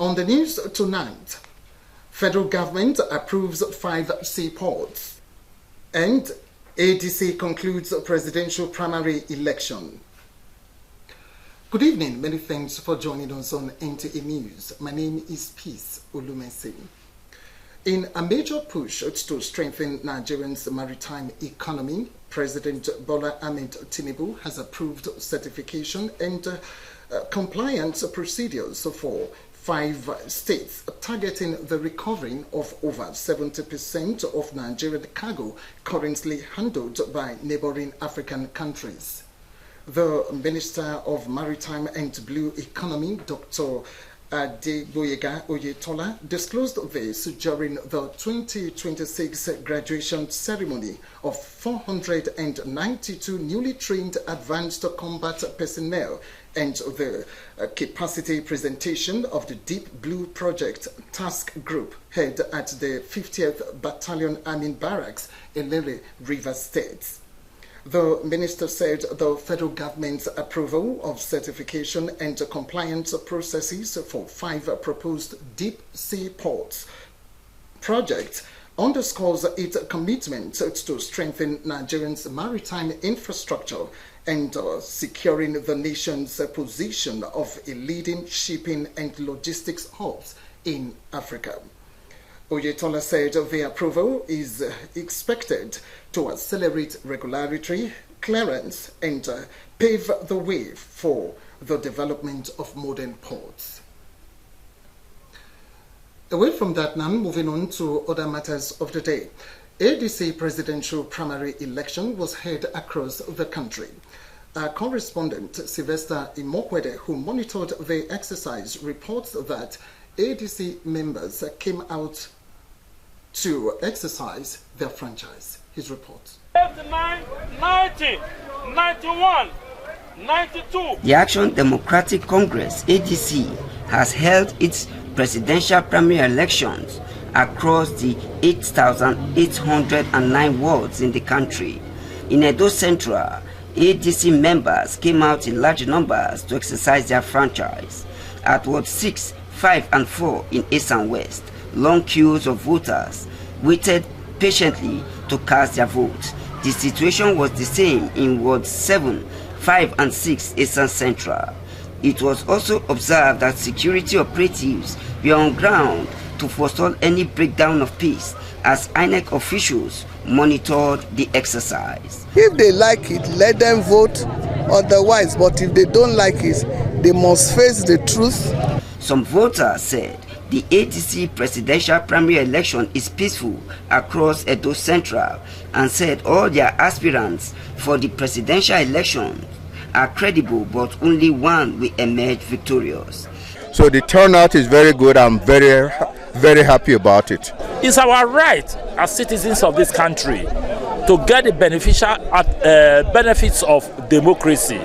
On the news tonight, federal government approves 5 seaports and ADC concludes presidential primary election. Good evening. Many thanks for joining us on Nta News. My name is Peace Olumesi. In a major push to strengthen Nigeria's maritime economy, President Bola Ahmed Tinubu has approved certification and compliance procedures for 5 states, targeting the recovery of over 70% of Nigerian cargo currently handled by neighboring African countries. The Minister of Maritime and Blue Economy, Dr. Adegboyega Oyetola, disclosed this during the 2026 graduation ceremony of 492 newly trained advanced combat personnel and the capacity presentation of the Deep Blue Project Task Group held at the 50th Battalion Army Barracks in Lere, Rivers State. The minister said the federal government's approval of certification and compliance processes for 5 proposed deep sea ports projects underscores its commitment to strengthen Nigeria's maritime infrastructure and securing the nation's position of a leading shipping and logistics hubs in Africa. Oyetola said the approval is expected to accelerate regulatory clearance and pave the way for the development of modern ports. Away from that now, moving on to other matters of the day. ADC presidential primary election was held across the country. Our correspondent, Sylvester Imokwede, who monitored the exercise, reports that ADC members came out to exercise their franchise. His report. 90, 91, 92. The Action Democratic Congress, ADC, has held its presidential primary elections across the 8,809 wards in the country. In Edo Central, ADC members came out in large numbers to exercise their franchise. At Ward 6, 5 and 4 in East and West, long queues of voters waited patiently to cast their votes. The situation was the same in Ward 7, 5 and 6 Eastern Central. It was also observed that security operatives were on ground to forestall any breakdown of peace as INEC officials monitored the exercise. If they like it, let them vote otherwise, but if they don't like it, they must face the truth. Some voters said the ADC presidential primary election is peaceful across Edo Central and said all their aspirants for the presidential election are credible, but only one will emerge victorious. So the turnout is very good. I'm very happy about it. It's our right as citizens of this country to get the beneficial benefits of democracy.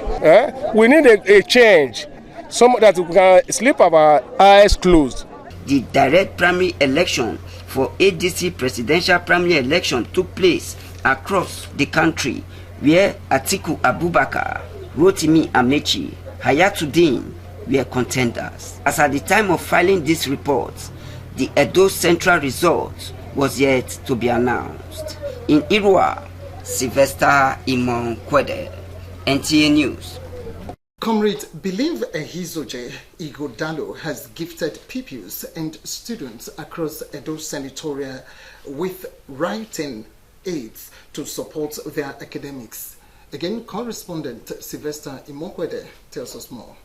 We need a change, so that we can sleep our eyes closed. The direct primary election for ADC presidential primary election took place across the country, where Atiku Abubakar, Rotimi Amechi, Hayatuddin were contenders. As at the time of filing this report, the Edo Central result was yet to be announced. In Irua, Sylvester Imokwede, Nta News. Comrade Believe Ehizoje Igodalo has gifted pupils and students across Edo Senatorial with writing aids to support their academics. Again, correspondent Sylvester Imokwede tells us more.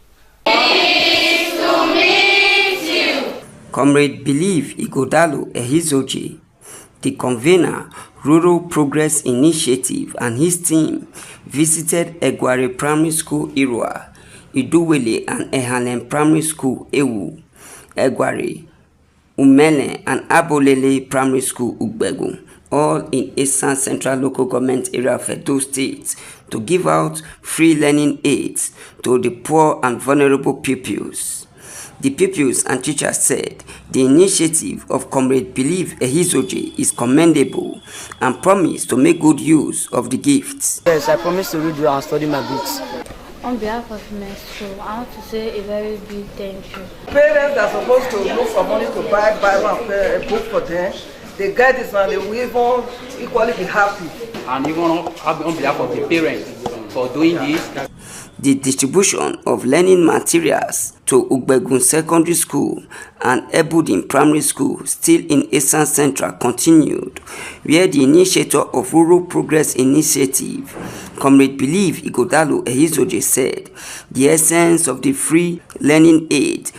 Pleased to meet you. Comrade Believe Igodalo Ehizoje, the convener, Rural Progress Initiative, and his team visited Egware Primary School Irua, Iduwele and Ehanen Primary School Ewu, Egware, Umele and Abolele Primary School Ugbegu, all in Eastern Central Local Government Area of Edo State, to give out free learning aids to the poor and vulnerable pupils. The pupils and teachers said the initiative of Comrade Believe Ehizoje is commendable and promised to make good use of the gifts. Yes, I promise to read well and study my books. On behalf of my school, I want to say a very big thank you. Parents are supposed to look for money to buy Bible and a book for them. They get this and they will even equally be happy. And even on behalf of the parents for doing this. The distribution of learning materials to Ugbegun Secondary School and Ebudin Primary School, still in Eastern Central, continued, where the initiator of Rural Progress Initiative, Comrade Believe Igodalo Ehizoje, said the essence of the free learning aid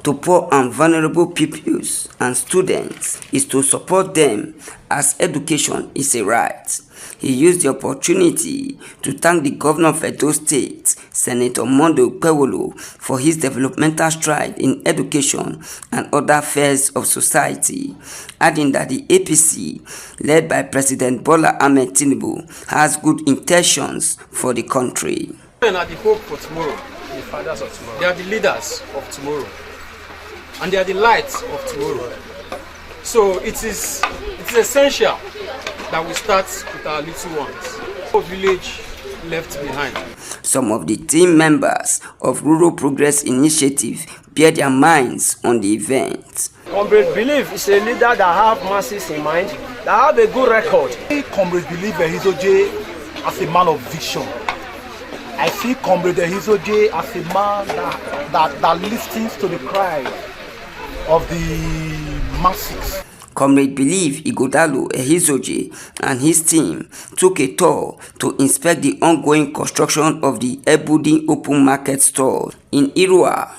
to poor and vulnerable pupils and students is to support them, as education is a right. He used the opportunity to thank the governor of Edo State, Senator Mondo Kwewolo, for his developmental stride in education and other affairs of society, adding that the APC, led by President Bola Ahmed Tinubu, has good intentions for the country. Women are the hope for tomorrow, the fathers of tomorrow. They are the leaders of tomorrow, and they are the lights of tomorrow. So it is essential that we start with our little ones. No village left behind. Some of the team members of Rural Progress Initiative bear their minds on the event. Comrade Believe is a leader that have masses in mind, that have a good record. I see Comrade Believe Ehizoje as a man of vision. I see Comrade Ehizoje as a man that listens to the cry of the masses. Comrade Believe Igodalo Ehizoje and his team took a tour to inspect the ongoing construction of the Ebudin Open Market store in Irua.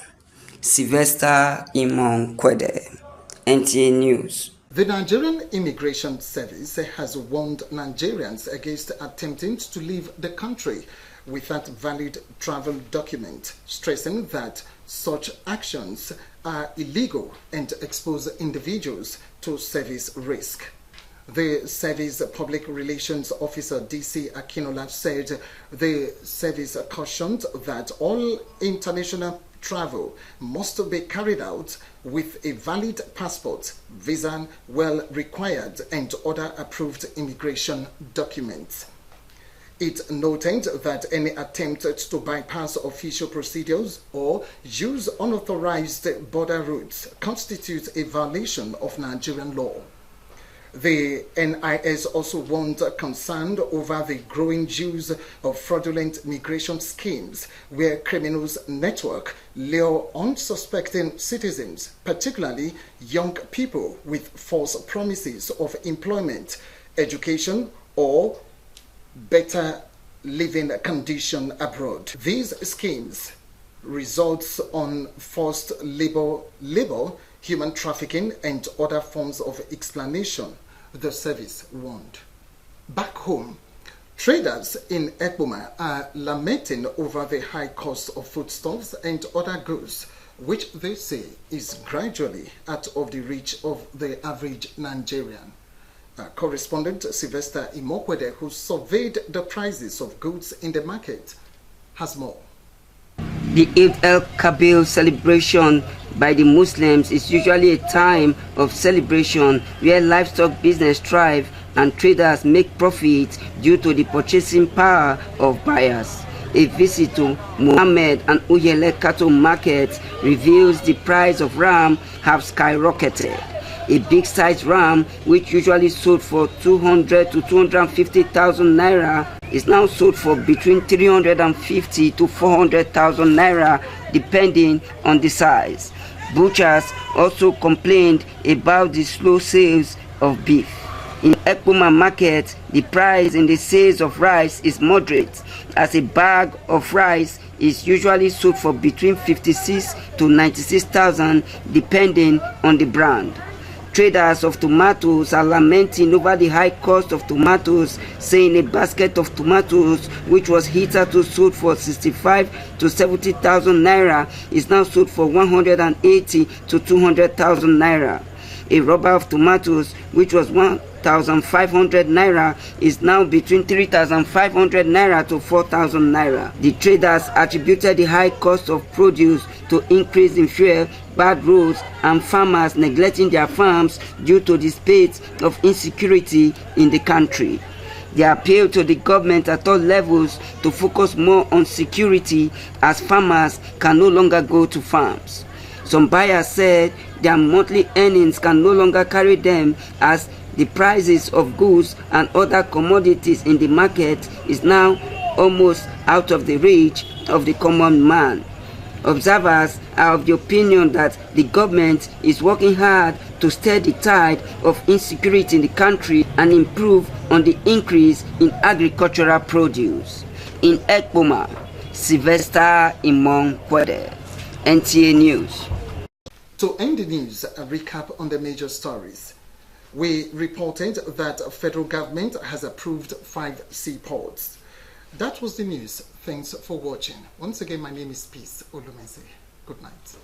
Sylvester Imonkwede, NTA News. The Nigerian Immigration Service has warned Nigerians against attempting to leave the country without valid travel document, stressing that such actions are illegal and expose individuals to service risk. The service public relations officer DC Akinola said the service cautioned that all international travel must be carried out with a valid passport, visa well required, and other approved immigration documents. It noted that any attempt to bypass official procedures or use unauthorized border routes constitutes a violation of Nigerian law. The NIS also warned concerned over the growing use of fraudulent migration schemes where criminals network lure unsuspecting citizens, particularly young people, with false promises of employment, education, or better living condition abroad. These schemes results on forced labor, human trafficking, and other forms of exploitation, the service warned. Back home, traders in Ekpoma are lamenting over the high cost of foodstuffs and other goods, which they say is gradually out of the reach of the average Nigerian. Correspondent Sylvester Imokwede, who surveyed the prices of goods in the market, has more. The Eid el-Kabir celebration by the Muslims is usually a time of celebration where livestock business thrive and traders make profit due to the purchasing power of buyers. A visit to Muhammad and Uyele cattle market reveals the price of ram have skyrocketed. A big-sized ram, which usually sold for 200 to 250,000 naira, is now sold for between 350 to 400,000 naira, depending on the size. Butchers also complained about the slow sales of beef. In Ekpoma market, the price in the sales of rice is moderate, as a bag of rice is usually sold for between 56 to 96,000, depending on the brand. Traders of tomatoes are lamenting over the high cost of tomatoes, saying a basket of tomatoes, which was hitherto sold for 65 to 70,000 naira, is now sold for 180 to 200,000 naira. A rubber of tomatoes, which was 1,500 naira, is now between 3,500 naira to 4,000 naira. The traders attributed the high cost of produce to increase in fuel, bad roads, and farmers neglecting their farms due to the state of insecurity in the country. They appeal to the government at all levels to focus more on security as farmers can no longer go to farms. Some buyers said their monthly earnings can no longer carry them as the prices of goods and other commodities in the market is now almost out of the reach of the common man. Observers are of the opinion that the government is working hard to stem the tide of insecurity in the country and improve on the increase in agricultural produce. In Ekpoma, Sylvester Imong-Kwede, NTA News. To end the news, a recap on the major stories. We reported that the federal government has approved 5 seaports. That was the news. Thanks for watching. Once again, my name is Peace Olumese. Good night.